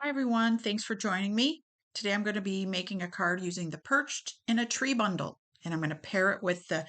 Hi everyone, thanks for joining me. Today I'm going to be making a card using the Perched in a tree bundle, and I'm going to pair it with the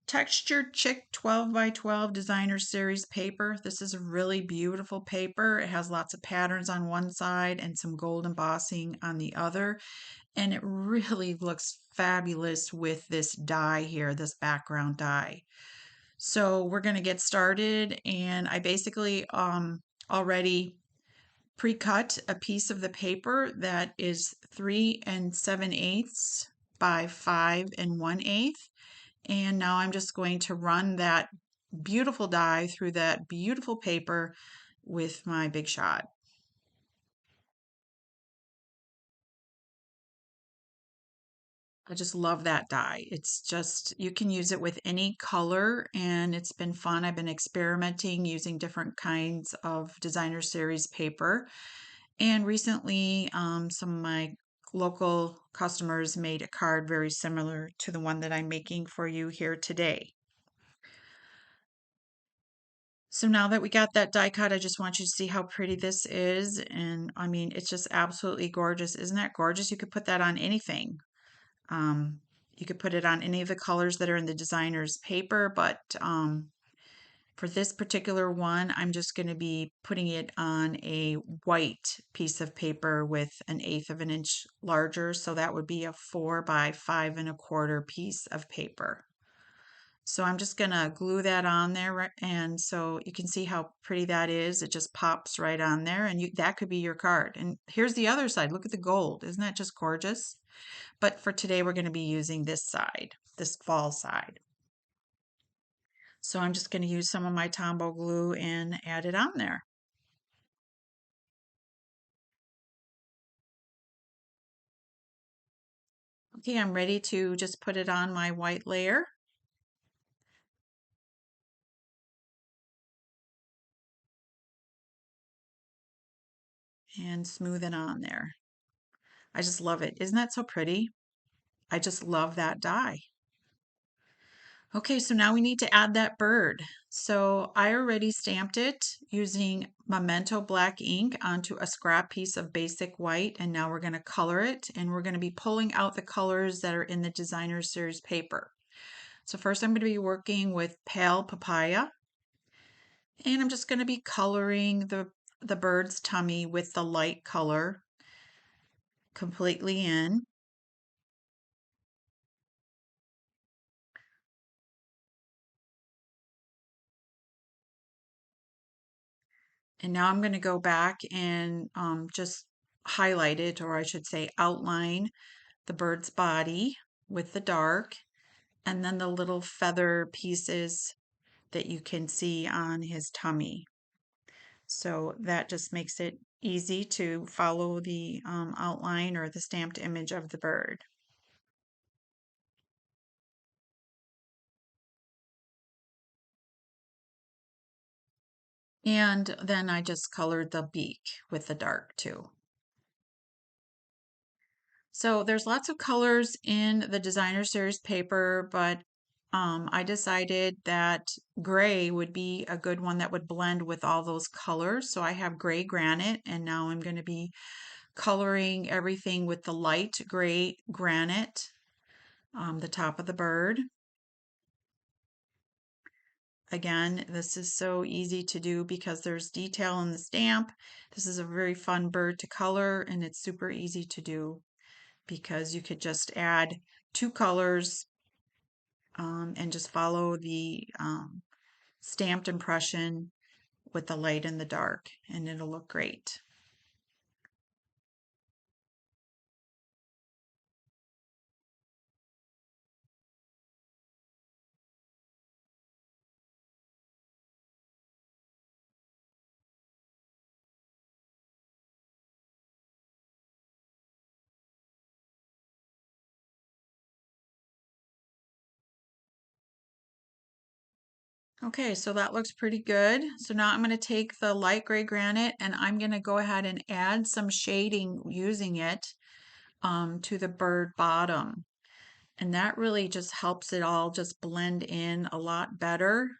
Textured Chick 12 by 12 Designer Series paper. This is a really beautiful paper. It has lots of patterns on one side and some gold embossing on the other, and it really looks fabulous with this die here, this background die. So we're going to get started, and I basically already pre-cut a piece of the paper that is 3 7/8 by 5 1/8. And now I'm just going to run that beautiful die through that beautiful paper with my Big Shot. I just love that die. It's just, you can use it with any color, and it's been fun. I've been experimenting using different kinds of designer series paper. And recently, some of my local customers made a card very similar to the one that I'm making for you here today. So now that we got that die cut, I just want you to see how pretty this is. And I mean, it's just absolutely gorgeous. Isn't that gorgeous? You could put that on anything. Um, you could put it on any of the colors that are in the designer's paper, but for this particular one, I'm just going to be putting it on a white piece of paper with 1/8 of an inch larger. So that would be a 4 by 5 1/4 piece of paper. So I'm just going to glue that on there. And so you can see how pretty that is. It just pops right on there, and that could be your card. And here's the other side. Look at the gold. Isn't that just gorgeous? But for today, we're going to be using this side, this fall side. So I'm just going to use some of my Tombow glue and add it on there. Okay, I'm ready to just put it on my white layer and smooth it on there. I just love it. Isn't that so pretty? I just love that die. Okay, so now we need to add that bird. So I already stamped it using Memento black ink onto a scrap piece of basic white, and now we're going to color it, and we're going to be pulling out the colors that are in the designer series paper. So first I'm going to be working with pale papaya, and I'm just going to be coloring the bird's tummy with the light color completely in. And now I'm going to go back and just highlight it, or I should say outline the bird's body with the dark, and then the little feather pieces that you can see on his tummy. So that just makes it easy to follow the outline or the stamped image of the bird. And then I just colored the beak with the dark too. So there's lots of colors in the designer series paper, but I decided that gray would be a good one that would blend with all those colors. So I have gray granite, and now I'm going to be coloring everything with the light gray granite, the top of the bird. Again, this is so easy to do because there's detail in the stamp. This is a very fun bird to color, and it's super easy to do because you could just add two colors and just follow the stamped impression with the light and the dark, and it'll look great. Okay, so that looks pretty good. So now I'm going to take the light gray granite, and I'm going to go ahead and add some shading using it to the bird bottom. And that really just helps it all just blend in a lot better.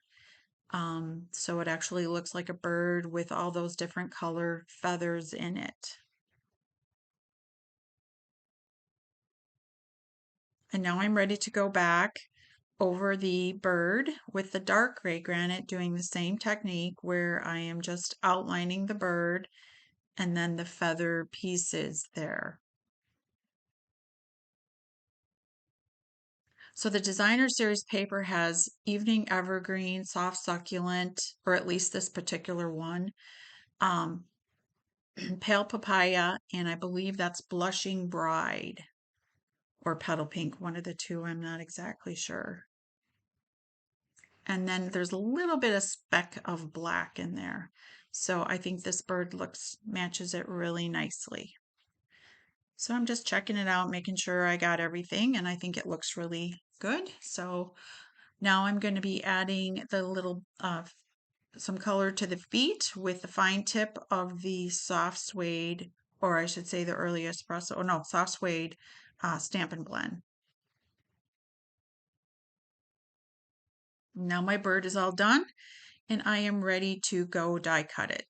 So it actually looks like a bird with all those different color feathers in it. And now I'm ready to go back over the bird with the dark gray granite, doing the same technique where I am just outlining the bird and then the feather pieces there. So the designer series paper has evening evergreen, soft succulent, or at least this particular one, um, pale papaya, and I believe that's blushing bride or petal pink, one of the two, I'm not exactly sure. And then there's a little bit of speck of black in there. So I think this bird matches it really nicely. So I'm just checking it out, making sure I got everything, and I think it looks really good. So now I'm going to be adding the little some color to the feet with the fine tip of the soft suede, or I should say the early espresso, oh no, soft suede Stampin' Blend. Now my bird is all done and I am ready to go die cut it.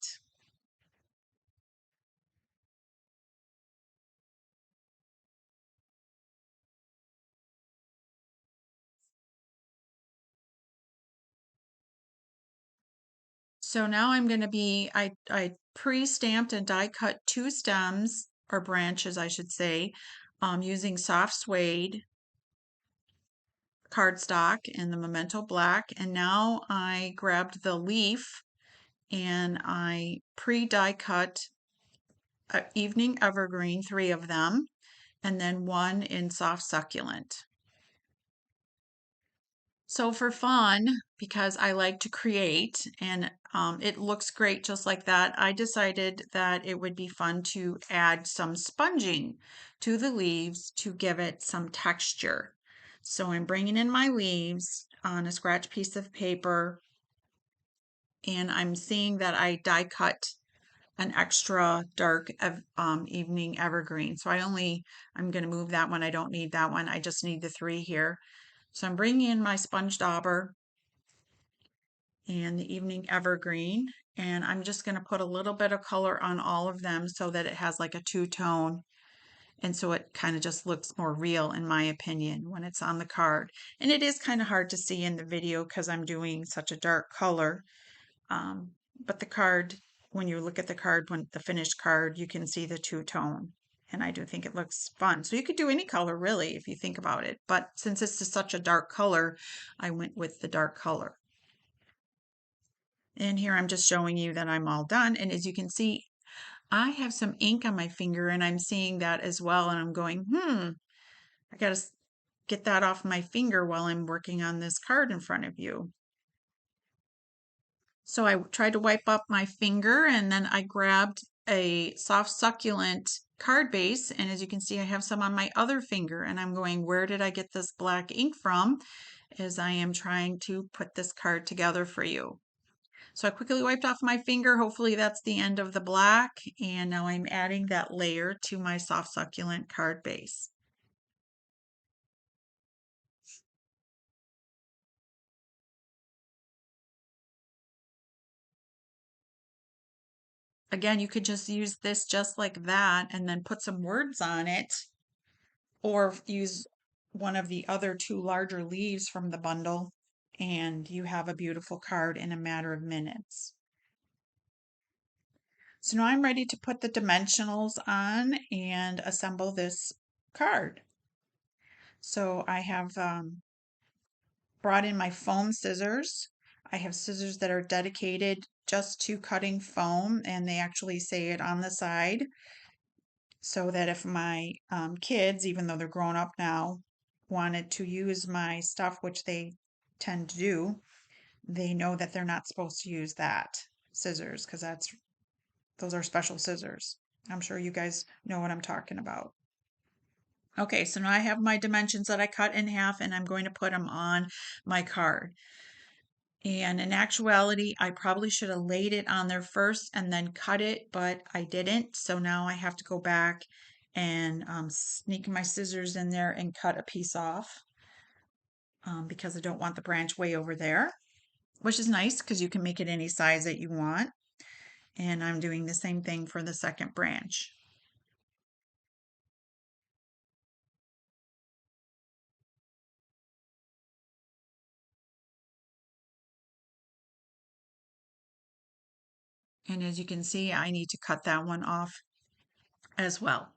So now I'm going to I pre-stamped and die cut two stems or branches, I should say, using soft suede cardstock in the Memento Black. And now I grabbed the leaf and I pre-die cut Evening Evergreen, three of them, and then one in soft succulent. So for fun, because I like to create and it looks great just like that, I decided that it would be fun to add some sponging to the leaves to give it some texture. So I'm bringing in my leaves on a scratch piece of paper and I'm seeing that I die cut an extra dark evening evergreen. So I'm going to move that one. I don't need that one. I just need the three here. So I'm bringing in my sponge dauber and the evening evergreen, and I'm just going to put a little bit of color on all of them so that it has like a two-tone, and so it kind of just looks more real in my opinion when it's on the card. And it is kind of hard to see in the video because I'm doing such a dark color. Um, but the card, when you look at the card, when the finished card, you can see the two-tone. And I do think it looks fun. So you could do any color really if you think about it. But since this is such a dark color, I went with the dark color. And here I'm just showing you that I'm all done. And as you can see, I have some ink on my finger and I'm seeing that as well. And I'm going, I got to get that off my finger while I'm working on this card in front of you. So I tried to wipe up my finger and then I grabbed a soft succulent card base. And as you can see, I have some on my other finger and I'm going, where did I get this black ink from? As I am trying to put this card together for you. So I quickly wiped off my finger. Hopefully that's the end of the black. And now I'm adding that layer to my soft succulent card base. Again, you could just use this just like that and then put some words on it or use one of the other two larger leaves from the bundle and you have a beautiful card in a matter of minutes. So now I'm ready to put the dimensionals on and assemble this card. So I have brought in my foam scissors. I have scissors that are dedicated just to cutting foam, and they actually say it on the side so that if my kids, even though they're grown up now, wanted to use my stuff, which they tend to do, they know that they're not supposed to use that scissors because those are special scissors. I'm sure you guys know what I'm talking about. Okay, so now I have my dimensions that I cut in half and I'm going to put them on my card. And in actuality, I probably should have laid it on there first and then cut it, but I didn't. So now I have to go back and sneak my scissors in there and cut a piece off because I don't want the branch way over there, which is nice because you can make it any size that you want. And I'm doing the same thing for the second branch. And as you can see, I need to cut that one off as well.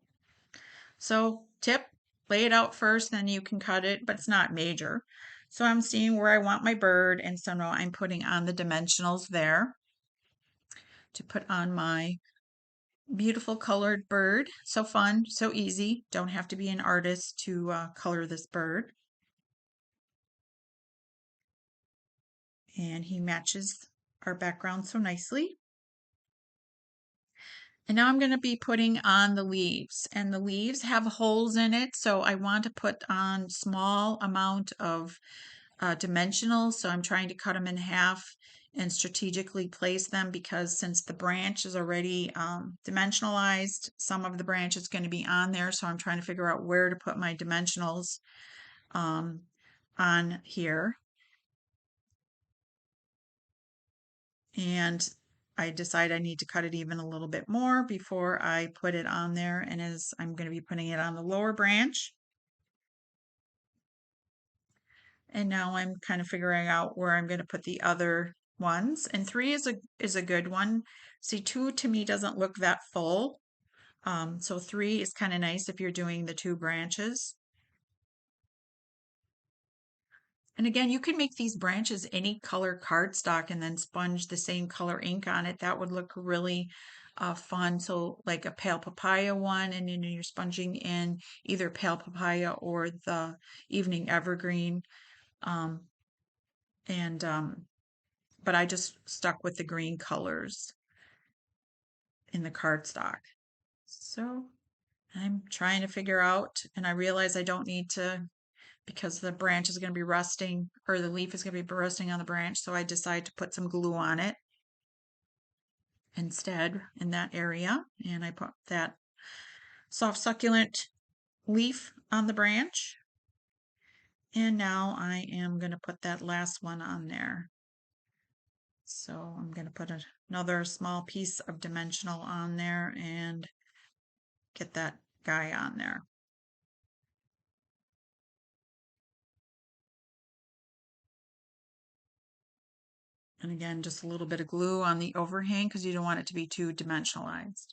So tip, lay it out first, then you can cut it, but it's not major. So I'm seeing where I want my bird, and so now I'm putting on the dimensionals there to put on my beautiful colored bird. So fun, so easy. Don't have to be an artist to color this bird. And he matches our background so nicely. And now I'm going to be putting on the leaves, and the leaves have holes in it, so I want to put on small amount of dimensionals. So I'm trying to cut them in half and strategically place them, because since the branch is already dimensionalized, some of the branch is going to be on there. So I'm trying to figure out where to put my dimensionals on here. And I decide I need to cut it even a little bit more before I put it on there. And as I'm going to be putting it on the lower branch. And now I'm kind of figuring out where I'm going to put the other ones. And 3 is a good one. See, 2 to me doesn't look that full. So 3 is kind of nice if you're doing the 2 branches. And again, you can make these branches any color cardstock and then sponge the same color ink on it. That would look really fun. So like a pale papaya one, and then you're sponging in either pale papaya or the evening evergreen. Um, and but I just stuck with the green colors in the cardstock. So I'm trying to figure out, and I realize I don't need to, because the branch is going to be rusting, or the leaf is going to be rusting on the branch. So I decide to put some glue on it instead in that area. And I put that soft succulent leaf on the branch. And now I am going to put that last one on there. So I'm going to put another small piece of dimensional on there and get that guy on there. And again, just a little bit of glue on the overhang because you don't want it to be too dimensionalized.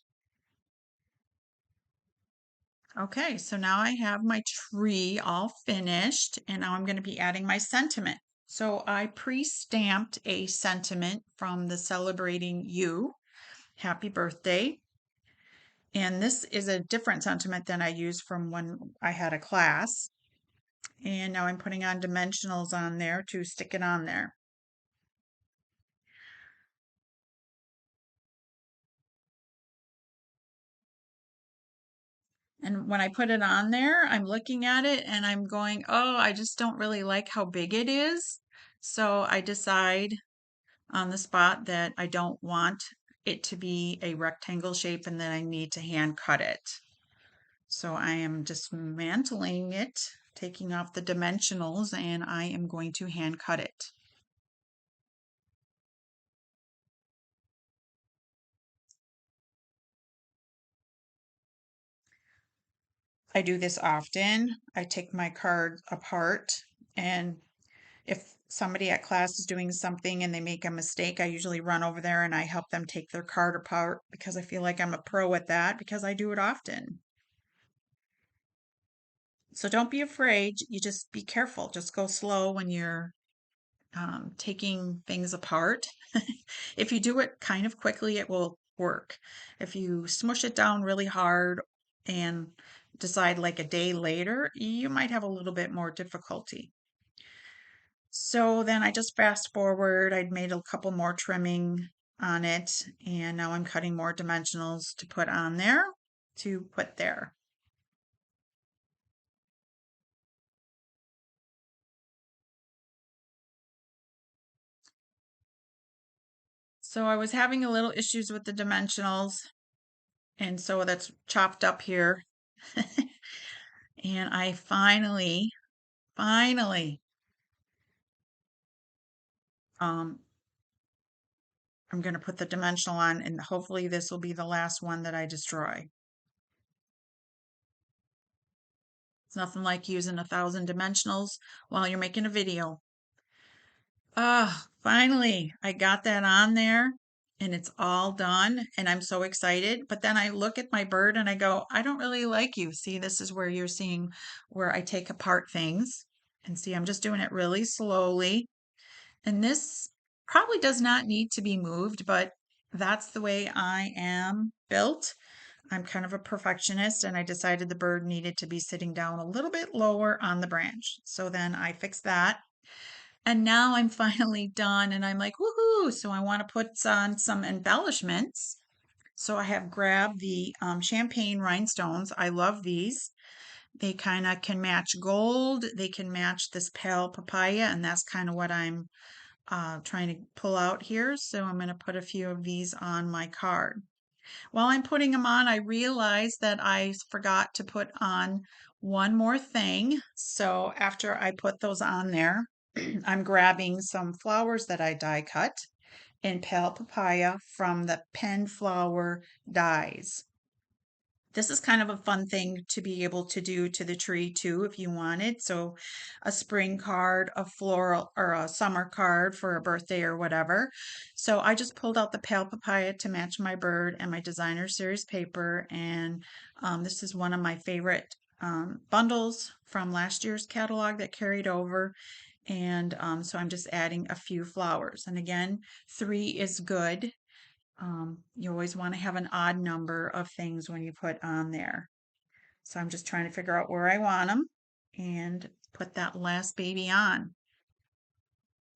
Okay, so now I have my tree all finished, and now I'm going to be adding my sentiment. So I pre-stamped a sentiment from the Celebrating You, Happy Birthday. And this is a different sentiment than I used from when I had a class. And now I'm putting on dimensionals on there to stick it on there. And when I put it on there, I'm looking at it and I'm going, oh, I just don't really like how big it is. So I decide on the spot that I don't want it to be a rectangle shape and that I need to hand cut it. So I am dismantling it, taking off the dimensionals, and I am going to hand cut it. I do this often. I take my card apart, and if somebody at class is doing something and they make a mistake, I usually run over there and I help them take their card apart, because I feel like I'm a pro at that because I do it often. So don't be afraid. You just be careful. Just go slow when you're taking things apart. If you do it kind of quickly, it will work. If you smush it down really hard and decide like a day later, you might have a little bit more difficulty. So then I just fast forward. I'd made a couple more trimming on it, and now I'm cutting more dimensionals to put on there to put there. So I was having a little issues with the dimensionals, and so that's chopped up here. And I finally, um, I'm going to put the dimensional on, and hopefully this will be the last one that I destroy. It's nothing like using 1,000 dimensionals while you're making a video. Ah, finally, I got that on there, and it's all done and I'm so excited. But then I look at my bird and I go, I don't really like you. See, this is where you're seeing where I take apart things. And see, I'm just doing it really slowly. And this probably does not need to be moved, but that's the way I am built. I'm kind of a perfectionist and I decided the bird needed to be sitting down a little bit lower on the branch. So then I fixed that. And now I'm finally done and I'm like, woohoo! So I want to put on some embellishments. So I have grabbed the champagne rhinestones. I love these. They kind of can match gold. They can match this pale papaya, and that's kind of what I'm trying to pull out here. So I'm going to put a few of these on my card. While I'm putting them on, I realized that I forgot to put on one more thing. So after I put those on there, I'm grabbing some flowers that I die cut in pale papaya from the pen flower dies. This is kind of a fun thing to be able to do to the tree too, if you wanted. So, a spring card, a floral, or a summer card for a birthday or whatever. So, I just pulled out the pale papaya to match my bird and my designer series paper. And this is one of my favorite bundles from last year's catalog that carried over. And so, I'm just adding a few flowers. And again, three is good. You always want to have an odd number of things when you put on there. So I'm just trying to figure out where I want them and put that last baby on.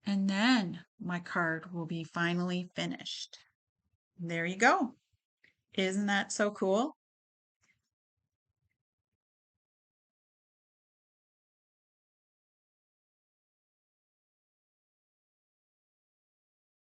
And then my card will be finally finished. There you go. Isn't that so cool?